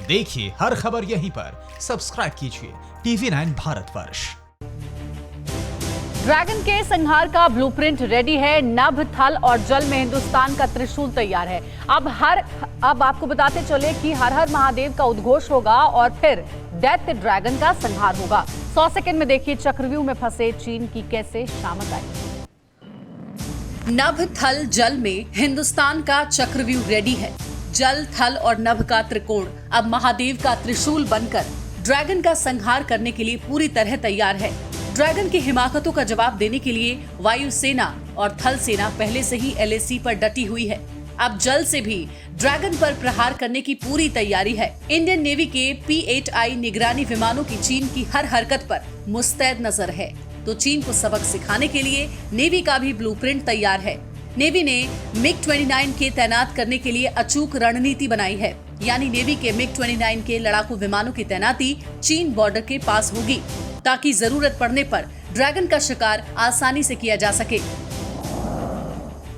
देखिए हर खबर यहीं पर। सब्सक्राइब कीजिए TV9 भारतवर्ष। ड्रैगन के संहार का ब्लूप्रिंट रेडी है। नभ, थल और जल में हिंदुस्तान का त्रिशूल तैयार है। अब आपको बताते चले कि हर हर महादेव का उद्घोष होगा और फिर दैत्य ड्रैगन का संहार होगा। 100 सेकंड में देखिए चक्रव्यूह में फंसे चीन की कैसे शामत आई। नभ, थल, जल में हिंदुस्तान का चक्रव्यूह रेडी है। जल, थल और नभ का त्रिकोण अब महादेव का त्रिशूल बनकर ड्रैगन का संहार करने के लिए पूरी तरह तैयार है। ड्रैगन की हिमाकतों का जवाब देने के लिए वायुसेना और थल सेना पहले से ही LAC पर डटी हुई है। अब जल से भी ड्रैगन पर प्रहार करने की पूरी तैयारी है। इंडियन नेवी के P-8I निगरानी विमानों की चीन की हर हरकत पर मुस्तैद नजर है, तो चीन को सबक सिखाने के लिए नेवी का भी ब्लूप्रिंट तैयार है। नेवी ने MiG-29 के तैनात करने के लिए अचूक रणनीति बनाई है, यानी नेवी के MiG-29 के लड़ाकू विमानों की तैनाती चीन बॉर्डर के पास होगी, ताकि जरूरत पड़ने पर ड्रैगन का शिकार आसानी से किया जा सके।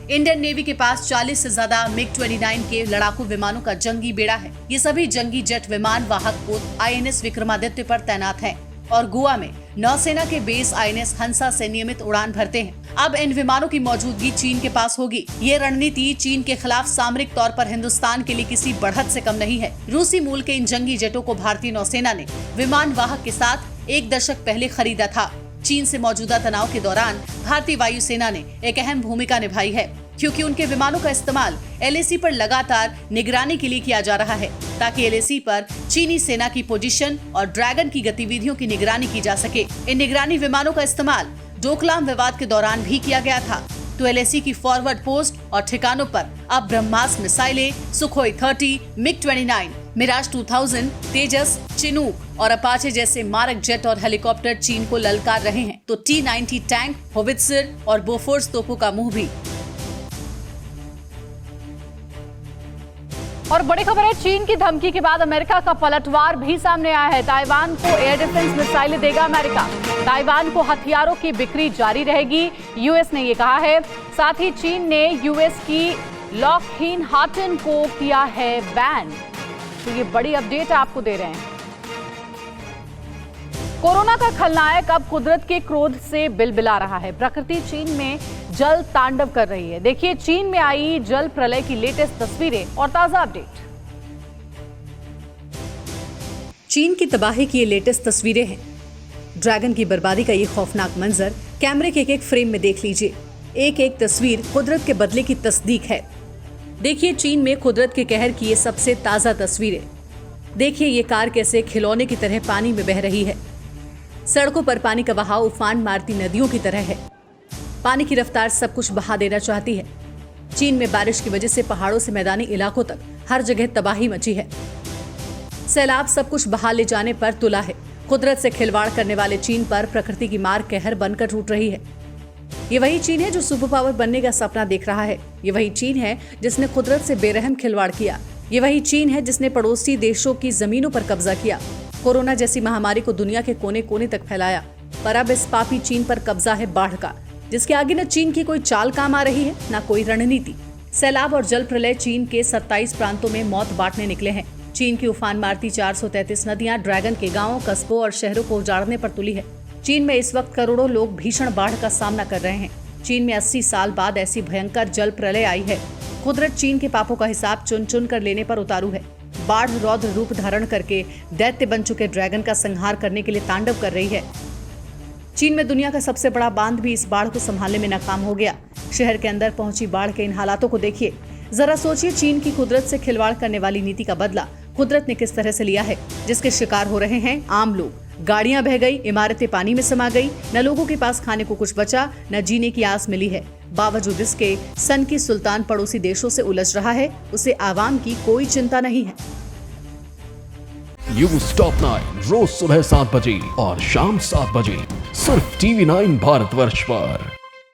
इंडियन नेवी के पास 40 से ज्यादा MiG-29 के लड़ाकू विमानों का जंगी बेड़ा है। ये सभी जंगी जेट विमान वाहक पोत INS विक्रमादित्य पर तैनात हैं और गोवा में नौसेना के बेस INS हंसा से नियमित उड़ान भरते हैं। अब इन विमानों की मौजूदगी चीन के पास होगी। ये रणनीति चीन के खिलाफ सामरिक तौर पर हिंदुस्तान के लिए किसी बढ़त से कम नहीं है। रूसी मूल के इन जंगी जेटों को भारतीय नौसेना ने विमान वाहक के साथ 1 दशक पहले खरीदा था। चीन से मौजूदा तनाव के दौरान भारतीय वायुसेना ने एक अहम भूमिका निभाई है, क्योंकि उनके विमानों का इस्तेमाल LAC पर लगातार निगरानी के लिए किया जा रहा है, ताकि LAC पर चीनी सेना की पोजीशन और ड्रैगन की गतिविधियों की निगरानी की जा सके। इन निगरानी विमानों का इस्तेमाल डोकलाम विवाद के दौरान भी किया गया था, तो LAC की फॉरवर्ड पोस्ट और ठिकानों पर अब ब्रह्मास्त्र मिसाइलें, सुखोई 30, MiG-29, मिराज 2000, तेजस, चिनूक और अपाचे जैसे मारक जेट और हेलीकॉप्टर चीन को ललकार रहे हैं, तो T-90 टैंक, होवित्जर और बोफोर्स तोपों का मुंह भी। और बड़ी खबर है, चीन की धमकी के बाद अमेरिका का पलटवार भी सामने आया है। ताइवान को एयर डिफेंस मिसाइलें देगा अमेरिका। ताइवान को हथियारों की बिक्री जारी रहेगी, US ने ये कहा है। साथ ही चीन ने US की लॉकहीड मार्टिन को किया है बैन। तो ये बड़ी अपडेट आपको दे रहे हैं। कोरोना का खलनायक अब कुदरत के क्रोध से बिलबिला रहा है। प्रकृति चीन में जल तांडव कर रही है। देखिए चीन में आई जल प्रलय की लेटेस्ट तस्वीरें और ताजा अपडेट। चीन की तबाही की ये लेटेस्ट तस्वीरें हैं। ड्रैगन की बर्बादी का ये खौफनाक मंजर कैमरे के एक फ्रेम में देख लीजिए। एक एक तस्वीर कुदरत के बदले की तस्दीक है। देखिए चीन में कुदरत के कहर की ये सबसे ताजा तस्वीरें। देखिए ये कार कैसे खिलौने की तरह पानी में बह रही है। सड़कों पर पानी का बहाव उफान मारती नदियों की तरह है। पानी की रफ्तार सब कुछ बहा देना चाहती है। चीन में बारिश की वजह से पहाड़ों से मैदानी इलाकों तक हर जगह तबाही मची है। सैलाब सब कुछ बहा ले जाने पर तुला है। कुदरत से खिलवाड़ करने वाले चीन पर प्रकृति की मार कहर बनकर टूट रही है। ये वही चीन है जो सुपर पावर बनने का सपना देख रहा है। ये वही चीन है जिसने कुदरत से बेरहम खिलवाड़ किया। ये वही चीन है जिसने पड़ोसी देशों की जमीनों पर कब्जा किया, कोरोना जैसी महामारी को दुनिया के कोने कोने तक फैलाया। पर अब इस पापी चीन पर कब्जा है बाढ़ का, जिसके आगे न चीन की कोई चाल काम आ रही है, न कोई रणनीति। सैलाब और जल प्रलय चीन के 27 प्रांतों में मौत बांटने निकले हैं। चीन की उफान मारती 433 नदियां ड्रैगन के गांवों, कस्बों और शहरों को उजाड़ने पर तुली है। चीन में इस वक्त करोड़ों लोग भीषण बाढ़ का सामना कर रहे हैं। चीन में 80 साल बाद ऐसी भयंकर जल प्रलय आई है। कुदरत चीन के पापों का हिसाब चुन चुन कर लेने पर उतारू है। बाढ़ रौद्र रूप धारण करके दैत्य बन चुके ड्रैगन का संहार करने के लिए तांडव कर रही है। चीन में दुनिया का सबसे बड़ा बांध भी इस बाढ़ को संभालने में नाकाम हो गया। शहर के अंदर पहुंची बाढ़ के इन हालातों को देखिए। जरा सोचिए चीन की कुदरत से खिलवाड़ करने वाली नीति का बदला कुदरत ने किस तरह से लिया है, जिसके शिकार हो रहे हैं आम लोग। गाड़ियां बह गई, इमारतें पानी में समा गई, न लोगों के पास खाने को कुछ बचा, न जीने की आस मिली है। बावजूद इसके सन की सुल्तान पड़ोसी देशों से उलझ रहा है, उसे आवाम की कोई चिंता नहीं है। न्यूज़ टॉप 9 रोज सुबह 7 बजे और शाम 7 बजे सिर्फ TV9 भारतवर्ष पर।